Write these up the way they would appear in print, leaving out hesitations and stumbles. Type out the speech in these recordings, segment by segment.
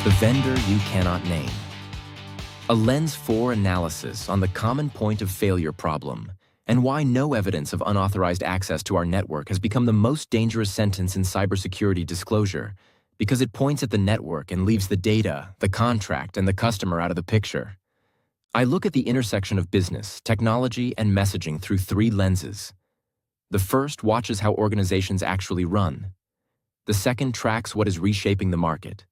The vendor you cannot name. A Lens 4 analysis on the common point of failure problem and why no evidence of unauthorized access to our network has become the most dangerous sentence in cybersecurity disclosure because it points at the network and leaves the data, the contract, and the customer out of the picture. I look at the intersection of business, technology, and messaging through three lenses. The first watches how organizations actually run. The second tracks what is reshaping the market.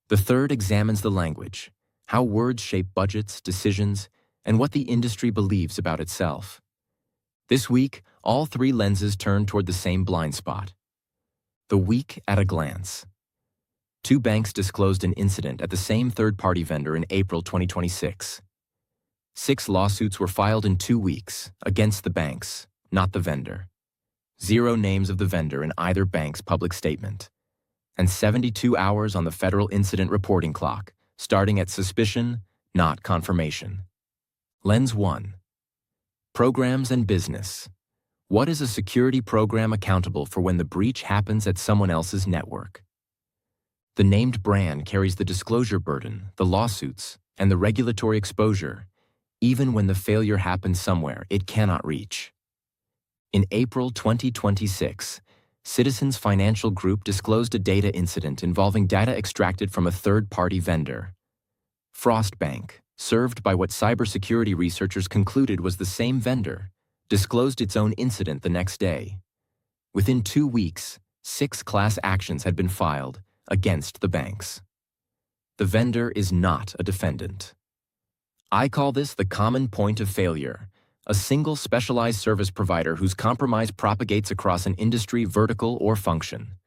The third examines the language, how words shape budgets, decisions, and what the industry believes about itself. This week, all three lenses turn toward the same blind spot. The week at a glance. Two banks disclosed an incident at the same third-party vendor in April 2026. 6 lawsuits were filed in 2 weeks against the banks, not the vendor. 0 names of the vendor in either bank's public statement. And 72 hours on the federal incident reporting clock, starting at suspicion, not confirmation. Lens 1. Programs and business. What is a security program accountable for when the breach happens at someone else's network? The named brand carries the disclosure burden, the lawsuits, and the regulatory exposure, even when the failure happens somewhere it cannot reach. In April 2026, Citizens Financial Group disclosed a data incident involving data extracted from a third-party vendor. Frost Bank, served by what cybersecurity researchers concluded was the same vendor, disclosed its own incident the next day. Within 2 weeks, 6 class actions had been filed against the banks. The vendor is not a defendant. I call this the common point of failure, a single specialized service provider whose compromise propagates across an industry, vertical, or function.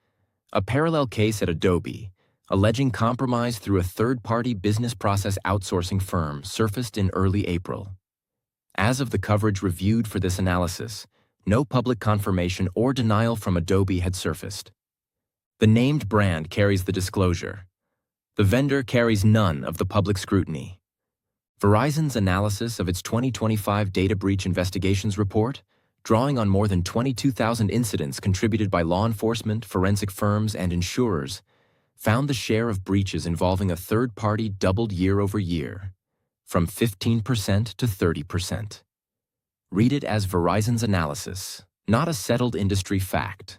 A parallel case at Adobe, alleging compromise through a third-party business process outsourcing firm, surfaced in early April. As of the coverage reviewed for this analysis, no public confirmation or denial from Adobe had surfaced. The named brand carries the disclosure. The vendor carries none of the public scrutiny. Verizon's analysis of its 2025 data breach investigations report, drawing on more than 22,000 incidents contributed by law enforcement, forensic firms, and insurers, found the share of breaches involving a third party doubled year over year, from 15% to 30%. Read it as Verizon's analysis, not a settled industry fact.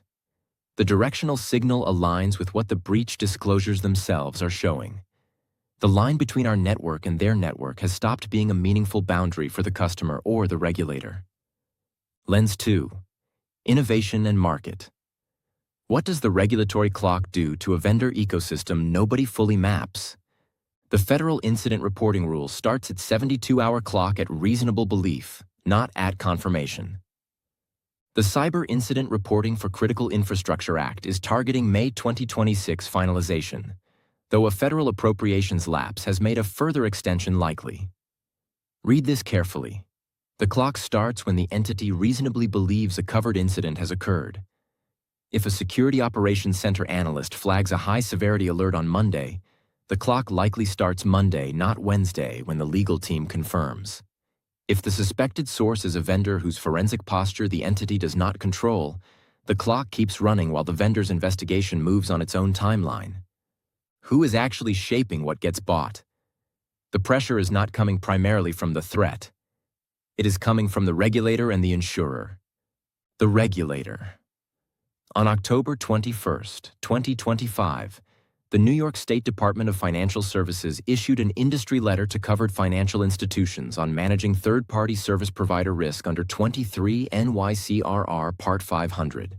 The directional signal aligns with what the breach disclosures themselves are showing. The line between our network and their network has stopped being a meaningful boundary for the customer or the regulator. Lens 2. Innovation and market. What does the regulatory clock do to a vendor ecosystem nobody fully maps? The federal incident reporting rule starts its 72-hour clock at reasonable belief, not at confirmation. The Cyber Incident Reporting for Critical Infrastructure Act is targeting May 2026 finalization, though a federal appropriations lapse has made a further extension likely. Read this carefully. The clock starts when the entity reasonably believes a covered incident has occurred. If a Security Operations Center analyst flags a high-severity alert on Monday, the clock likely starts Monday, not Wednesday, when the legal team confirms. If the suspected source is a vendor whose forensic posture the entity does not control, the clock keeps running while the vendor's investigation moves on its own timeline. Who is actually shaping what gets bought? The pressure is not coming primarily from the threat. It is coming from the regulator and the insurer. The regulator. On October 21, 2025, the New York State Department of Financial Services issued an industry letter to covered financial institutions on managing third-party service provider risk under 23 NYCRR Part 500.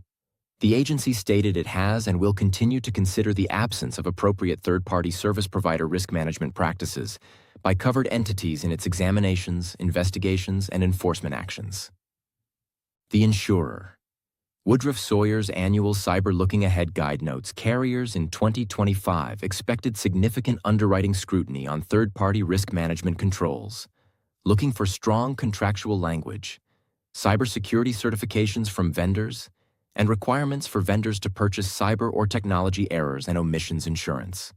The agency stated it has and will continue to consider the absence of appropriate third-party service provider risk management practices by covered entities in its examinations, investigations, and enforcement actions. The insurer. Woodruff Sawyer's annual Cyber Looking Ahead Guide notes carriers in 2025 expected significant underwriting scrutiny on third-party risk management controls, looking for strong contractual language, cybersecurity certifications from vendors, and requirements for vendors to purchase cyber or technology errors and omissions insurance.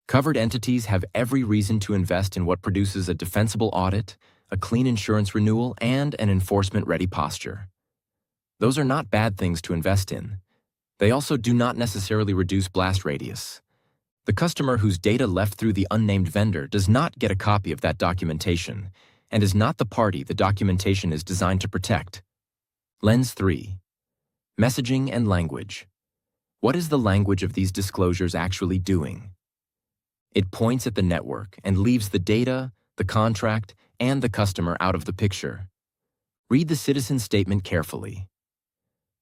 Covered entities have every reason to invest in what produces a defensible audit, a clean insurance renewal, and an enforcement-ready posture. Those are not bad things to invest in. They also do not necessarily reduce blast radius. The customer whose data left through the unnamed vendor does not get a copy of that documentation and is not the party the documentation is designed to protect. Lens 3. Messaging and language. What is the language of these disclosures actually doing? It points at the network and leaves the data, the contract, and the customer out of the picture. Read the citizen statement carefully.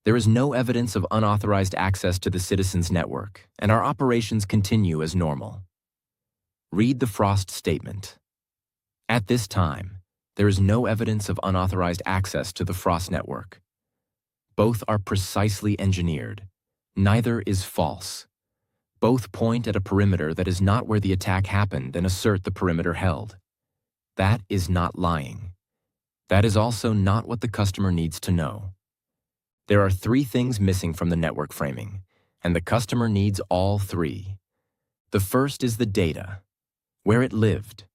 There is no evidence of unauthorized access to the citizen's network, and our operations continue as normal. Read the Frost statement. At this time, there is no evidence of unauthorized access to the Frost network. Both are precisely engineered. Neither is false. Both point at a perimeter that is not where the attack happened and assert the perimeter held. That is not lying. That is also not what the customer needs to know. There are 3 things missing from the network framing, and the customer needs all 3. The first is the data. Where it lived,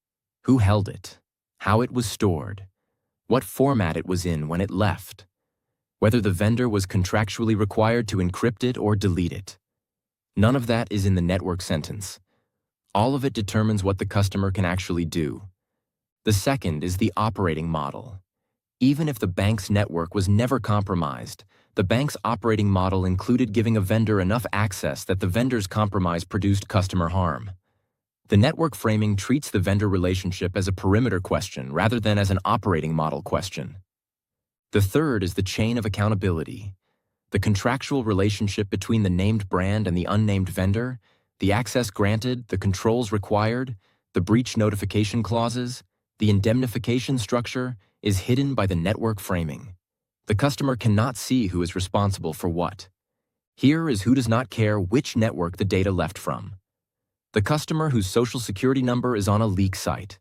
who held it, how it was stored, what format it was in when it left, whether the vendor was contractually required to encrypt it or delete it. None of that is in the network sentence. All of it determines what the customer can actually do. The second is the operating model. Even if the bank's network was never compromised, the bank's operating model included giving a vendor enough access that the vendor's compromise produced customer harm. The network framing treats the vendor relationship as a perimeter question rather than as an operating model question. The third is the chain of accountability. The contractual relationship between the named brand and the unnamed vendor, the access granted, the controls required, the breach notification clauses, the indemnification structure, is hidden by the network framing. The customer cannot see who is responsible for what. Here is who does not care which network the data left from. The customer whose social security number is on a leak site.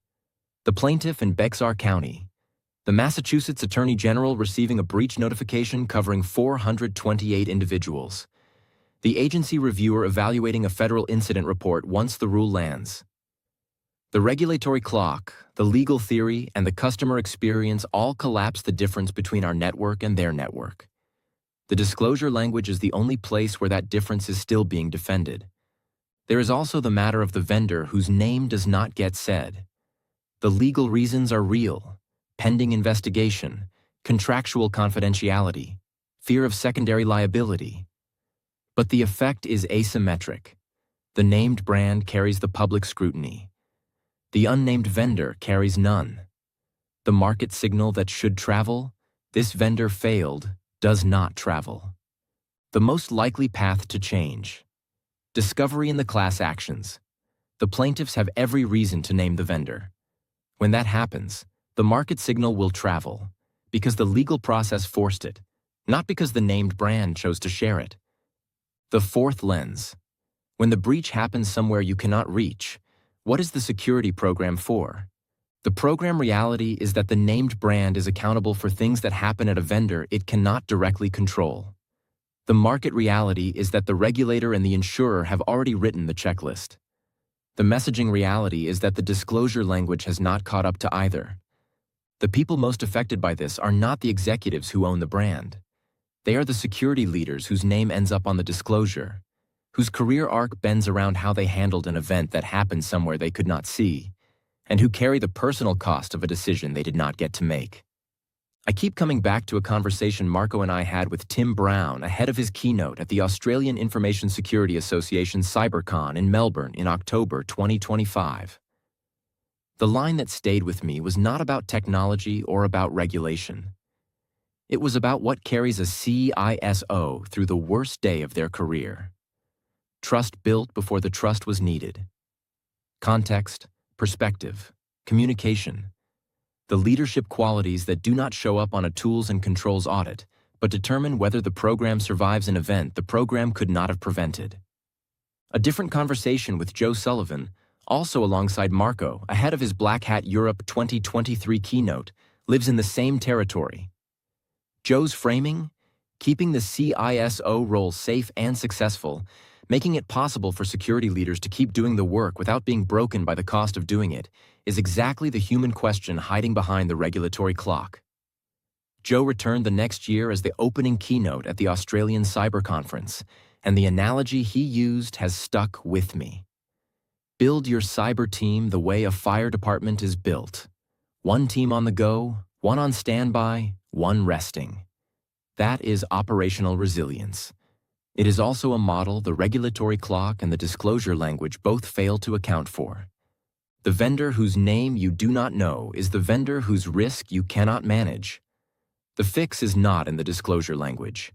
The plaintiff in Bexar County. The Massachusetts Attorney General receiving a breach notification covering 428 individuals. The agency reviewer evaluating a federal incident report once the rule lands. The regulatory clock, the legal theory, and the customer experience all collapse the difference between our network and their network. The disclosure language is the only place where that difference is still being defended. There is also the matter of the vendor whose name does not get said. The legal reasons are real: pending investigation, contractual confidentiality, fear of secondary liability. But the effect is asymmetric. The named brand carries the public scrutiny. The unnamed vendor carries none. The market signal that should travel, this vendor failed, does not travel. The most likely path to change. Discovery in the class actions. The plaintiffs have every reason to name the vendor. When that happens, the market signal will travel, because the legal process forced it, not because the named brand chose to share it. The fourth lens. When the breach happens somewhere you cannot reach, what is the security program for? The program reality is that the named brand is accountable for things that happen at a vendor it cannot directly control. The market reality is that the regulator and the insurer have already written the checklist. The messaging reality is that the disclosure language has not caught up to either. The people most affected by this are not the executives who own the brand. They are the security leaders whose name ends up on the disclosure, whose career arc bends around how they handled an event that happened somewhere they could not see, and who carry the personal cost of a decision they did not get to make. I keep coming back to a conversation Marco and I had with Tim Brown ahead of his keynote at the Australian Information Security Association CyberCon in Melbourne in October 2025. The line that stayed with me was not about technology or about regulation. It was about what carries a CISO through the worst day of their career. Trust built before the trust was needed. Context, perspective, communication. The leadership qualities that do not show up on a tools and controls audit, but determine whether the program survives an event the program could not have prevented. A different conversation with Joe Sullivan, also alongside Marco, ahead of his Black Hat Europe 2023 keynote, lives in the same territory. Joe's framing, keeping the CISO role safe and successful, making it possible for security leaders to keep doing the work without being broken by the cost of doing it, is exactly the human question hiding behind the regulatory clock. Joe returned the next year as the opening keynote at the Australian Cyber Conference, and the analogy he used has stuck with me. Build your cyber team the way a fire department is built. One team on the go, one on standby, one resting. That is operational resilience. It is also a model the regulatory clock and the disclosure language both fail to account for. The vendor whose name you do not know is the vendor whose risk you cannot manage. The fix is not in the disclosure language.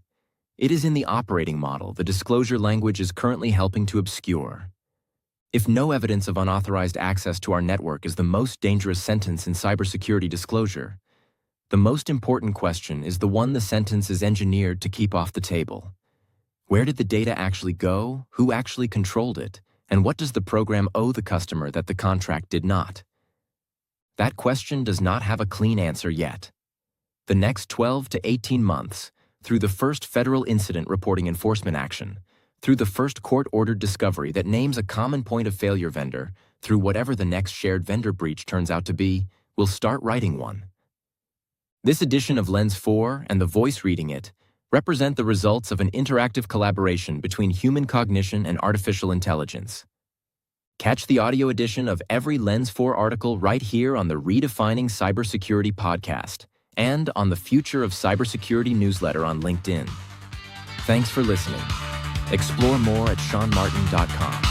It is in the operating model the disclosure language is currently helping to obscure. If no evidence of unauthorized access to our network is the most dangerous sentence in cybersecurity disclosure, the most important question is the one the sentence is engineered to keep off the table. Where did the data actually go? Who actually controlled it? And what does the program owe the customer that the contract did not? That question does not have a clean answer yet. The next 12 to 18 months, through the first federal incident reporting enforcement action, through the first court-ordered discovery that names a common point of failure vendor, through whatever the next shared vendor breach turns out to be, we'll start writing one. This edition of Lens 4 and the voice reading it represent the results of an interactive collaboration between human cognition and artificial intelligence. Catch the audio edition of every Lens 4 article right here on the Redefining Cybersecurity podcast and on the Future of Cybersecurity newsletter on LinkedIn. Thanks for listening. Explore more at seanmartin.com.